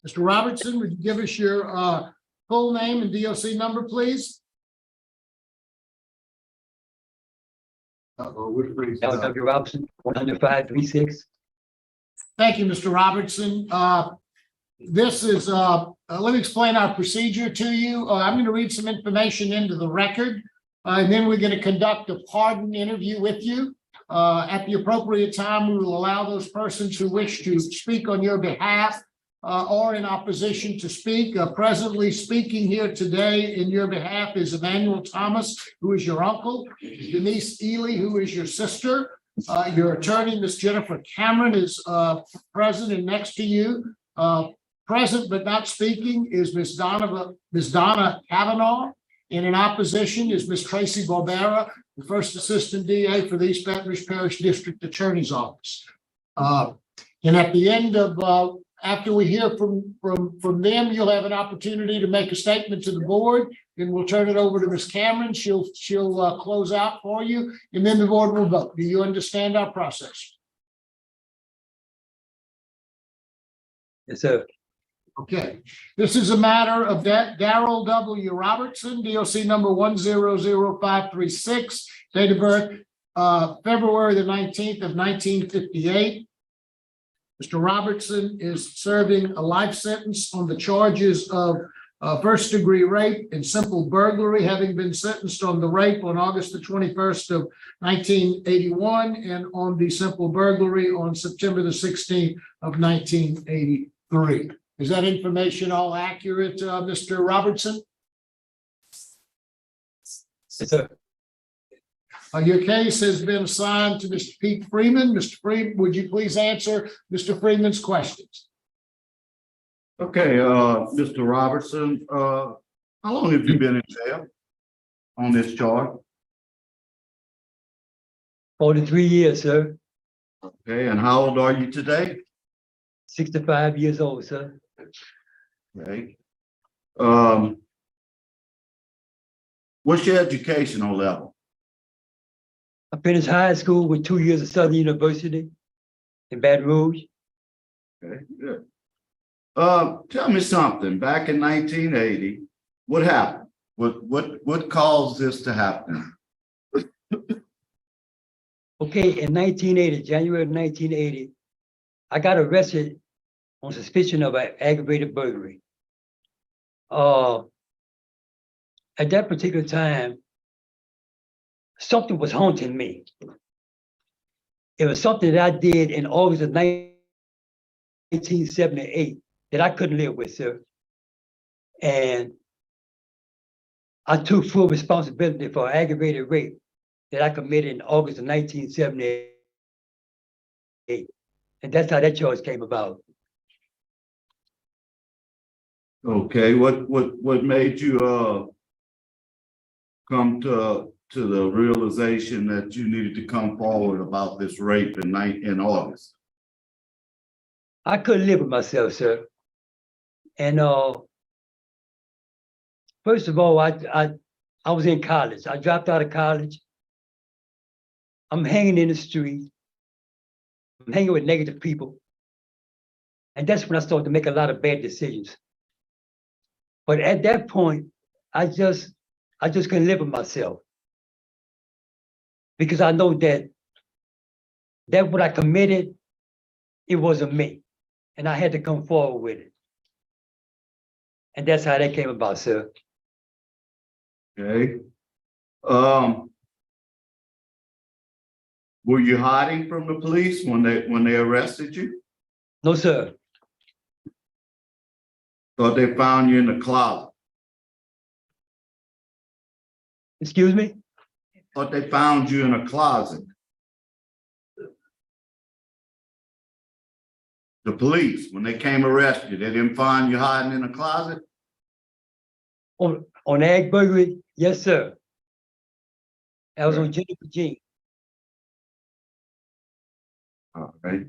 Mr. Robertson, would you give us your full name and DOC number, please? Daryl W. Robertson, 10536. Thank you, Mr. Robertson. This is, let me explain our procedure to you. I'm going to read some information into the record, and then we're going to conduct a pardon interview with you. At the appropriate time, we will allow those persons who wish to speak on your behalf or in opposition to speak. Presently speaking here today in your behalf is Emmanuel Thomas, who is your uncle, Denise Ely, who is your sister. Your attorney, Ms. Jennifer Cameron, is present and next to you. Present but not speaking is Ms. Donna Kavanaugh. And in opposition is Ms. Tracy Barbera, the first assistant DA for the East Baton Rouge Parish District Attorney's Office. And at the end of after we hear from them, you'll have an opportunity to make a statement to the board. Then we'll turn it over to Ms. Cameron. She'll close out for you, and then the board will vote. Do you understand our process? Yes, sir. Okay. This is a matter of Daryl W. Robertson, DOC number 1000536, date of birth February the 19th of 1958. Mr. Robertson is serving a life sentence on the charges of first-degree rape and simple burglary, having been sentenced on the rape on August the 21st of 1981 and on the simple burglary on September the 16th of 1983. Is that information all accurate, Mr. Robertson? Yes, sir. Your case has been assigned to Mr. Pete Freeman. Mr. Freeman, would you please answer Mr. Freeman's questions? Okay, Mr. Robertson, how long have you been in jail on this charge? 43 years, sir. Okay, and how old are you today? 65 years old, sir. Okay. What's your educational level? I finished high school with 2 years of Southern University in Baton Rouge. Okay, good. Tell me something. Back in 1980, what happened? What caused this to happen? Okay, in 1980, January of 1980, I got arrested on suspicion of an aggravated burglary. At that particular time, something was haunting me. It was something that I did in August of 1978 that I couldn't live with, sir. And I took full responsibility for aggravated rape that I committed in August of 1978. And that's how that charge came about. Okay, what made you come to the realization that you needed to come forward about this rape in August? I couldn't live with myself, sir. And first of all, I was in college. I dropped out of college. I'm hanging in the street. I'm hanging with negative people. And that's when I started to make a lot of bad decisions. But at that point, I just couldn't live with myself. Because I know that what I committed, it wasn't me. And I had to come forward with it. And that's how that came about, sir. Okay. Were you hiding from the police when they arrested you? No, sir. Thought they found you in the closet. Excuse me? Thought they found you in a closet. The police, when they came arrest you, they didn't find you hiding in a closet? On ag burglary? Yes, sir. I was on Jennifer Jean. All right.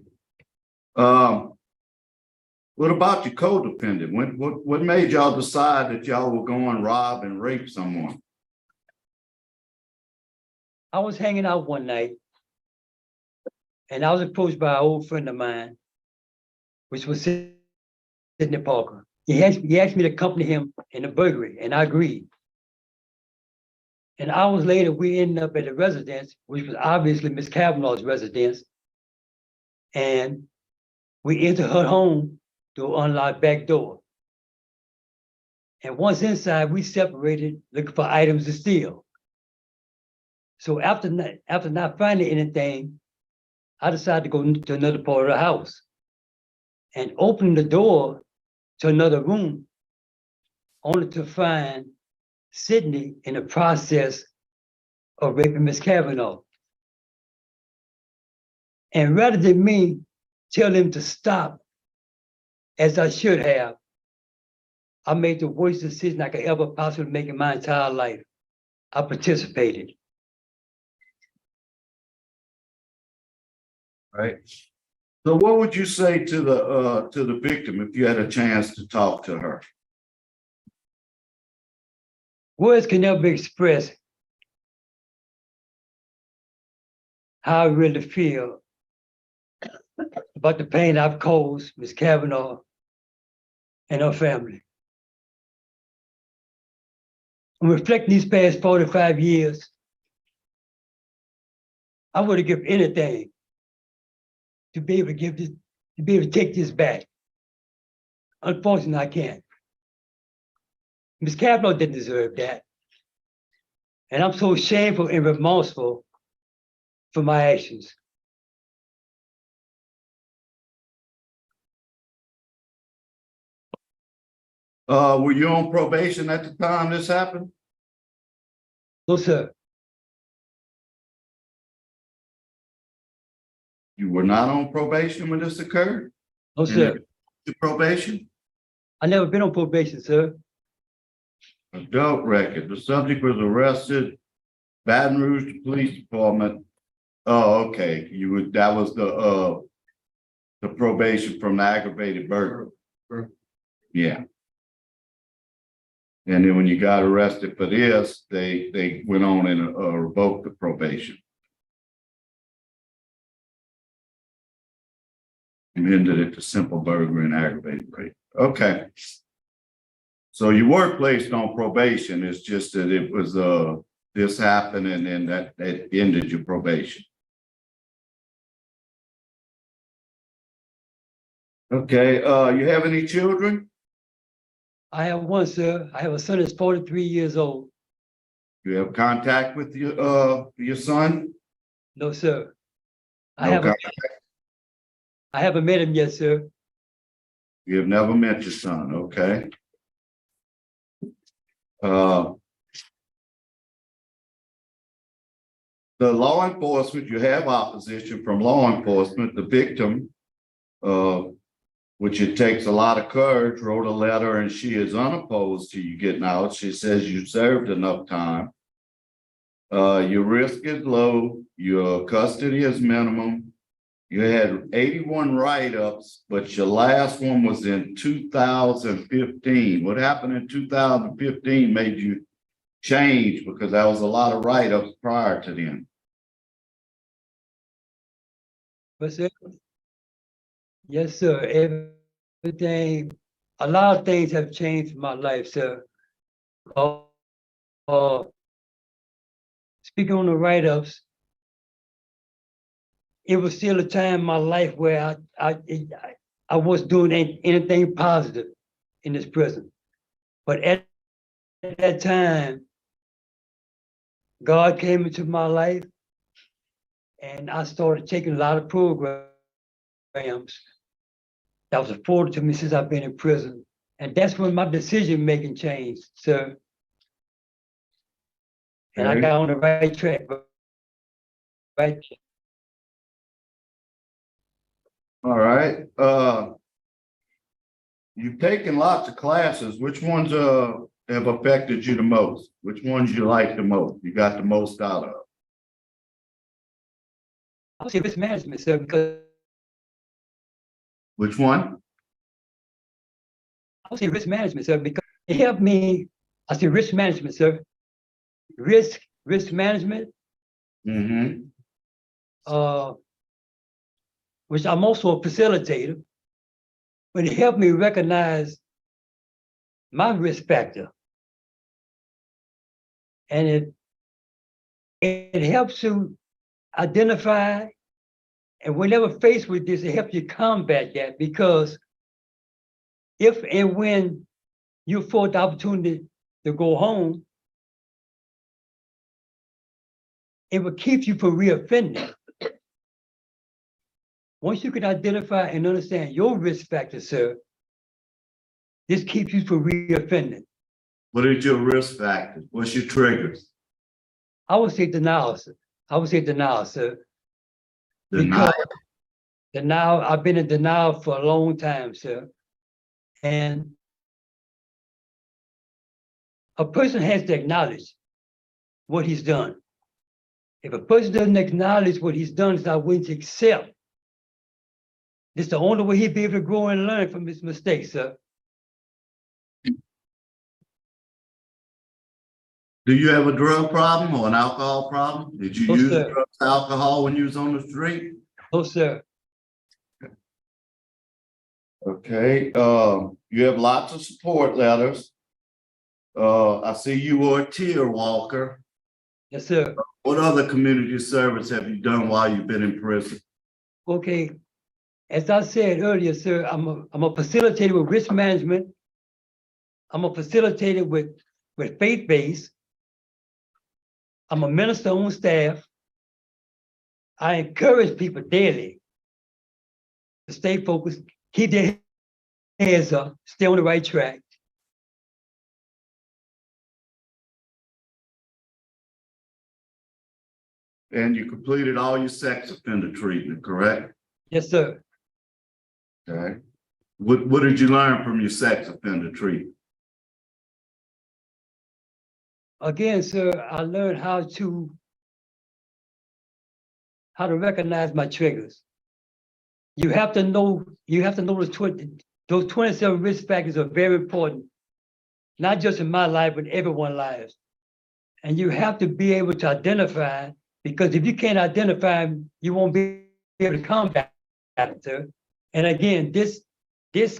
What about your co-defendant? What made y'all decide that y'all were going to rob and rape someone? I was hanging out one night and I was approached by an old friend of mine, which was sitting Sidney Parker. He asked me to accompany him in the burglary, and I agreed. And hours later, we ended up at a residence, which was obviously Miss Kavanaugh's residence. And we entered her home through an unlocked back door. And once inside, we separated, looking for items to steal. So after not finding anything, I decided to go to another part of the house and open the door to another room, only to find Sidney in the process of raping Miss Kavanaugh. And rather than me tell him to stop, as I should have, I made the worst decision I could ever possibly make in my entire life. I participated. Right. So what would you say to the victim if you had a chance to talk to her? Words can never express how I really feel about the pain I've caused Ms. Kavanaugh and her family. I'm reflecting these past 45 years. I would have given anything to be able to give this, to be able to take this back. Unfortunately, I can't. Ms. Kavanaugh didn't deserve that. And I'm so shameful and remorseful for my actions. Were you on probation at the time this happened? No, sir. You were not on probation when this occurred? No, sir. Your probation? I never been on probation, sir. Adult record. The subject was arrested, Baton Rouge Police Department. Oh, okay. That was the probation from the aggravated burglary. Yeah. And then when you got arrested for this, they went on and revoked the probation. And ended it to simple burglary and aggravated rape. Okay. So you were placed on probation. It's just that it was this happened and then that ended your probation. Okay, you have any children? I have one, sir. I have a son that's 43 years old. You have contact with your son? No, sir. I No haven't contact. I haven't met him yet, sir. You have never met your son, okay? The law enforcement, you have opposition from law enforcement. The victim, which it takes a lot of courage, wrote a letter and she is unopposed to you getting out. She says you served enough time. Your risk is low. Your custody is minimum. You had 81 write-ups, but your last one was in 2015. What happened in 2015 made you change? Because there was a lot of write-ups prior to then. But sir, yes, sir. Everything, a lot of things have changed in my life, sir. Speaking on the write-ups, it was still a time in my life where I wasn't doing anything positive in this prison. But at that time, God came into my life and I started taking a lot of programs that was afforded to me since I've been in prison. And that's when my decision-making changed, sir. And I got on the right track, right? All right. You've taken lots of classes. Which ones have affected you the most? Which ones you like the most? You got the most out of? I would say risk management, sir, because Which one? I would say risk management, sir, because it helped me. I say risk management, sir. Risk management. Mm-hmm. Which I'm also a facilitator. but it helped me recognize my risk factor. And it helps you identify, and whenever faced with this, it helps you combat that, because if and when you afford the opportunity to go home, it will keep you from reoffending. Once you can identify and understand your risk factor, sir, this keeps you from reoffending. What is your risk factor? What's your triggers? I would say denial, sir. I would say denial, sir. Denial. Because denial, I've been in denial for a long time, sir. And a person has to acknowledge what he's done. If a person doesn't acknowledge what he's done, is not willing to accept, it's the only way he'll be able to grow and learn from his mistakes, sir. Do you have a drug problem or an alcohol problem? Did you No, use sir. drugs, alcohol when you was on the street? No, sir. Okay, you have lots of support letters. I see you were a tier walker. Yes, sir. What other community service have you done while you've been in prison? Okay. As I said earlier, sir, I'm a facilitator with risk management. I'm a facilitator with faith-based. I'm a minister on staff. I encourage people daily to stay focused, keep their heads up, stay on the right track. And you completed all your sex offender treatment, correct? Yes, sir. Okay. What did you learn from your sex offender treatment? Again, sir, I learned how to recognize my triggers. You have to know those 27 risk factors are very important, not just in my life, but everyone's lives. And you have to be able to identify, because if you can't identify them, you won't be able to combat it, sir. And again, this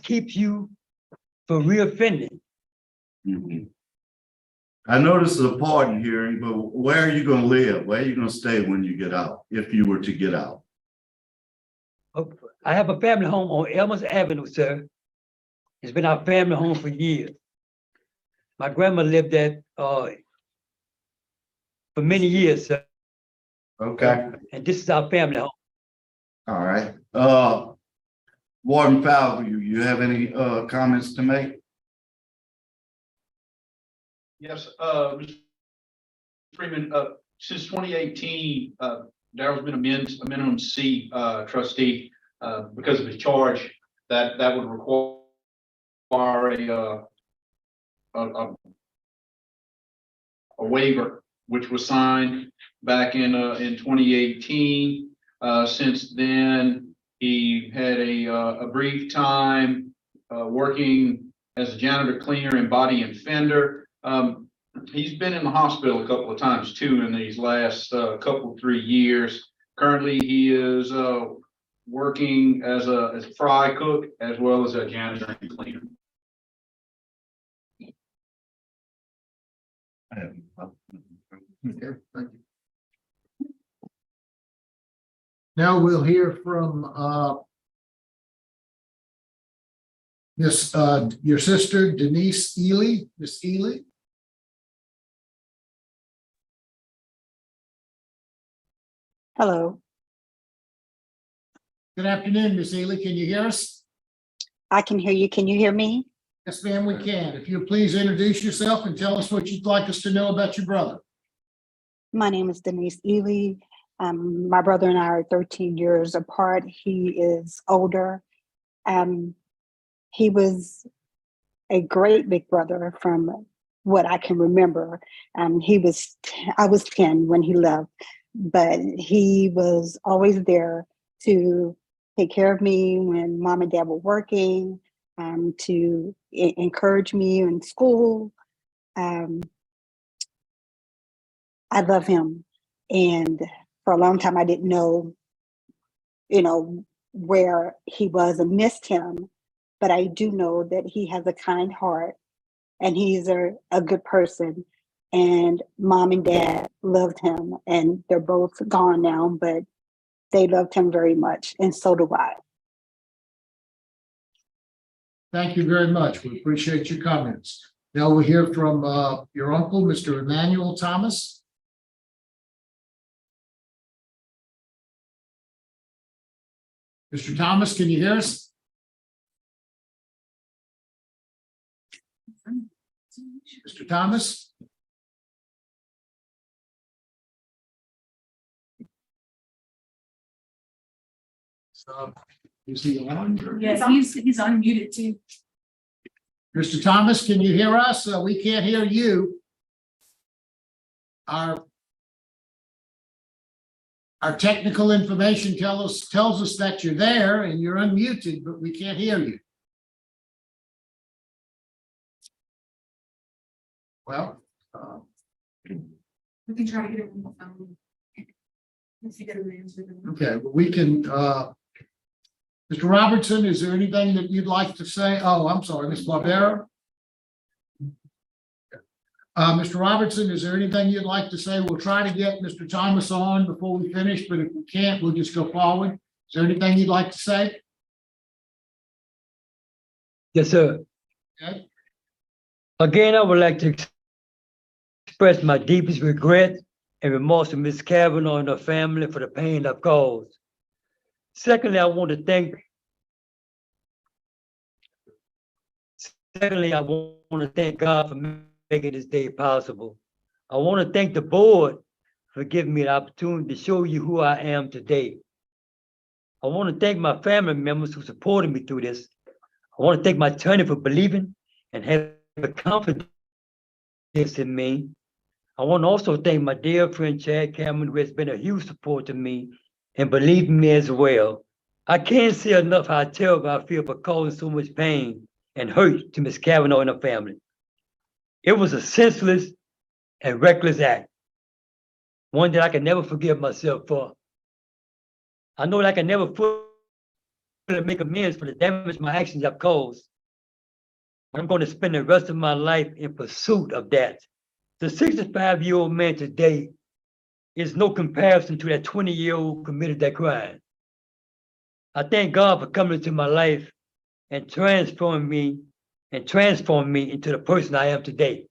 keeps you from reoffending. Mm-hmm. I know this is a pardon hearing, but where are you going to live? Where are you going to stay when you get out, if you were to get out? I have a family home on Elmer's Avenue, sir. It's been our family home for years. My grandma lived there for many years, sir. Okay. And this is our family home. All right. Warden Fowler, you have any comments to make? Yes, Mr. Freeman, since 2018, Daryl's been a minimum C trustee because of his charge that would require a waiver, which was signed back in 2018. Since then, he had a brief time working as a janitor, cleaner, and body and fender. He's been in the hospital a couple of times too in these last 3 years. Currently, he is working as a fry cook as well as a janitor and cleaner. Okay, thank you. Now we'll hear from your sister Denise Ely. Miss Ely. Hello, Good afternoon, Miss Ely. Can you hear us? I can hear you. Can you hear me? Yes, ma'am, we can. If you'll please introduce yourself and tell us what you'd like us to know about your brother. My name is Denise Ely. My brother and I are 13 years apart. He is older. He was a great big brother from what I can remember. I was 10 when he left, but he was always there to take care of me when mom and dad were working, to encourage me in school. I love him. And for a long time, I didn't know, where he was and missed him. but I do know that he has a kind heart and he's a good person. And mom and dad loved him, and they're both gone now, but they loved him very much, and so do I. Thank you very much. We appreciate your comments. Now we'll hear from your uncle, Mr. Emmanuel Thomas. Mr. Thomas, can you hear us? Mr. Thomas? So, is he on? Yes, he's unmuted too. Mr. Thomas, can you hear us? We can't hear you. Our technical information tells us that you're there and you're unmuted, but we can't hear you. Well, We can try to get it on the phone. Let's see, get an answer. okay, but we can, Mr. Robertson, is there anything that you'd like to say? Oh, I'm sorry, Ms. Barbera? Mr. Robertson, is there anything you'd like to say? We'll try to get Mr. Thomas on before we finish, but if we can't, we'll just go forward. Is there anything you'd like to say? Yes, sir. Okay. Again, I would like to express my deepest regret and remorse to Ms. Kavanaugh and her family for the pain I've caused. Secondly, I want to thank God for making this day possible. I want to thank the board for giving me the opportunity to show you who I am today. I want to thank my family members who supported me through this. I want to thank my attorney for believing and having confidence in me. I want to also thank my dear friend Chad Cameron, who has been a huge support to me and believe in me as well. I can't say enough how terrible I feel for causing so much pain and hurt to Ms. Kavanaugh and her family. It was a senseless and reckless act, one that I can never forgive myself for. I know that I can never fully make amends for the damage my actions have caused. I'm going to spend the rest of my life in pursuit of that. The 65-year-old man today is no comparison to that 20-year-old who committed that crime. I thank God for coming into my life and transforming me into the person I am today.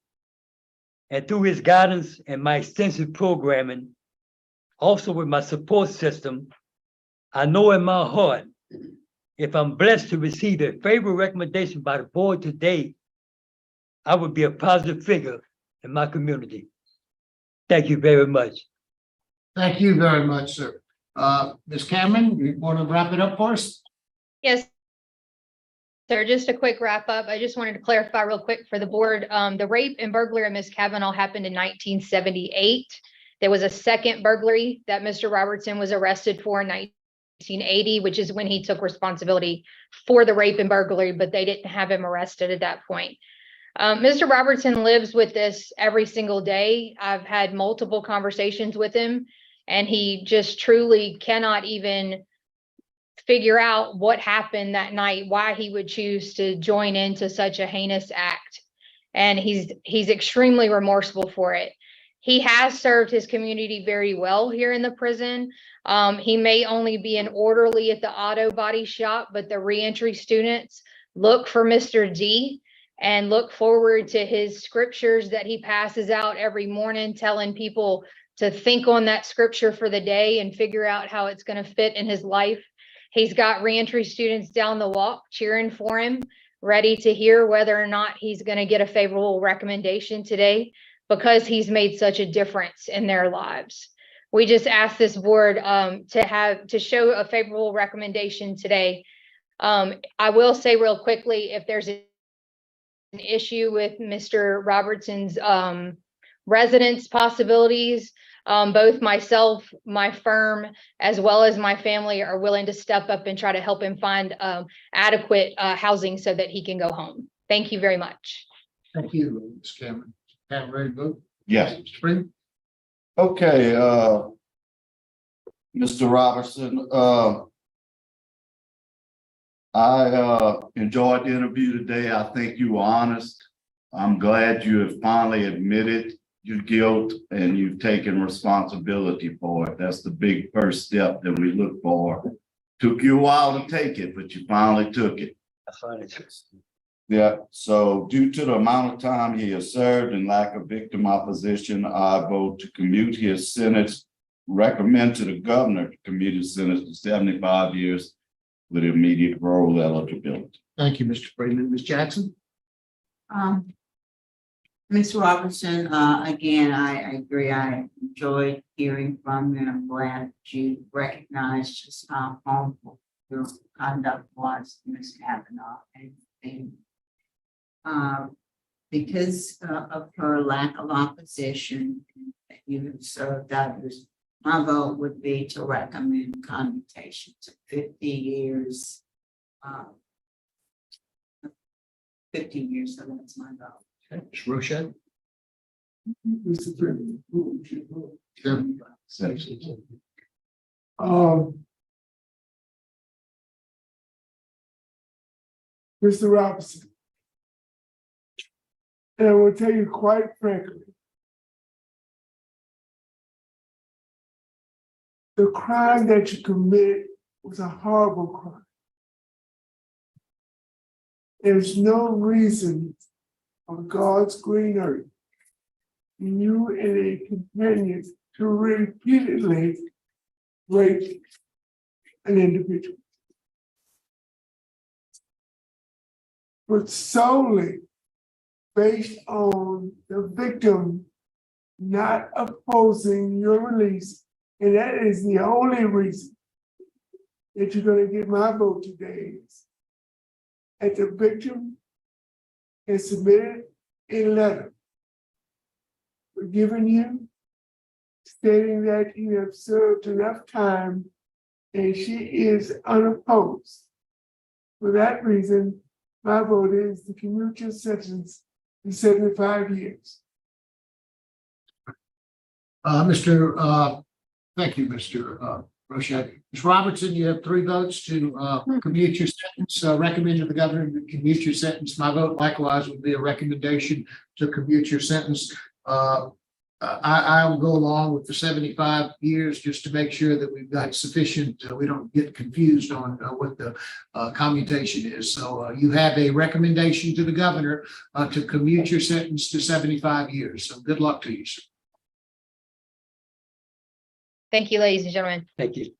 And through his guidance and my extensive programming, also with my support system, I know in my heart, if I'm blessed to receive a favorable recommendation by the board today, I would be a positive figure in my community. Thank you very much. Thank you very much, sir. Ms. Cameron, you want to wrap it up for us? Yes. Sir, just a quick wrap up. I just wanted to clarify real quick for the board. The rape and burglary of Ms. Kavanaugh happened in 1978. There was a second burglary that Mr. Robertson was arrested for in 1980, which is when he took responsibility for the rape and burglary, but they didn't have him arrested at that point. Mr. Robertson lives with this every single day. I've had multiple conversations with him, and he just truly cannot even figure out what happened that night, why he would choose to join into such a heinous act. And he's extremely remorseful for it. He has served his community very well here in the prison. He may only be an orderly at the auto body shop, but the reentry students look for Mr. D and look forward to his scriptures that he passes out every morning, telling people to think on that scripture for the day and figure out how it's going to fit in his life. He's got reentry students down the walk cheering for him, ready to hear whether or not he's going to get a favorable recommendation today, because he's made such a difference in their lives. We just ask this board to show a favorable recommendation today. I will say real quickly, if there's an issue with Mr. Robertson's residence possibilities, both myself, my firm, as well as my family are willing to step up and try to help him find adequate housing so that he can go home. Thank you very much. Thank you, Ms. Cameron. Cameron, ready to vote? Yes. Spring? Okay, Mr. Robertson, I enjoyed the interview today. I think you were honest. I'm glad you have finally admitted your guilt and you've taken responsibility for it. That's the big first step that we look for. Took you a while to take it, but you finally took it. I find it. Yeah, so due to the amount of time he has served and lack of victim opposition, I vote to commute his sentence, recommend to the governor to commute his sentence to 75 years with immediate parole eligibility. Thank you, Mr. Freeman. Ms. Jackson? Mr. Robertson, again, I agree. I enjoyed hearing from you. I'm glad that you recognized just how harmful your conduct was, Ms. Kavanaugh. And because of her lack of opposition, that you have served others, my vote would be to recommend commutation to 50 years. 50 years, so that's my vote. Okay, Ms. Rochelle? Mr. President. Section. Mr. Robertson. And I will tell you quite frankly, the crime that you committed was a horrible crime. There's no reason on God's green earth you and a companion to repeatedly rape an individual. But solely based on the victim not opposing your release, and that is the only reason that you're going to get my vote today. At the victim has submitted a letter forgiving you, stating that you have served enough time and she is unopposed. For that reason, my vote is to commute your sentence to 75 years. Thank you, Mr. Rochelle. Ms. Robertson, you have 3 votes to commute your sentence, recommend to the governor to commute your sentence. My vote likewise would be a recommendation to commute your sentence. I will go along with the 75 years just to make sure that we've got sufficient, we don't get confused on what the commutation is. So you have a recommendation to the governor to commute your sentence to 75 years. So good luck to you, sir. Thank you, ladies and gentlemen. Thank you.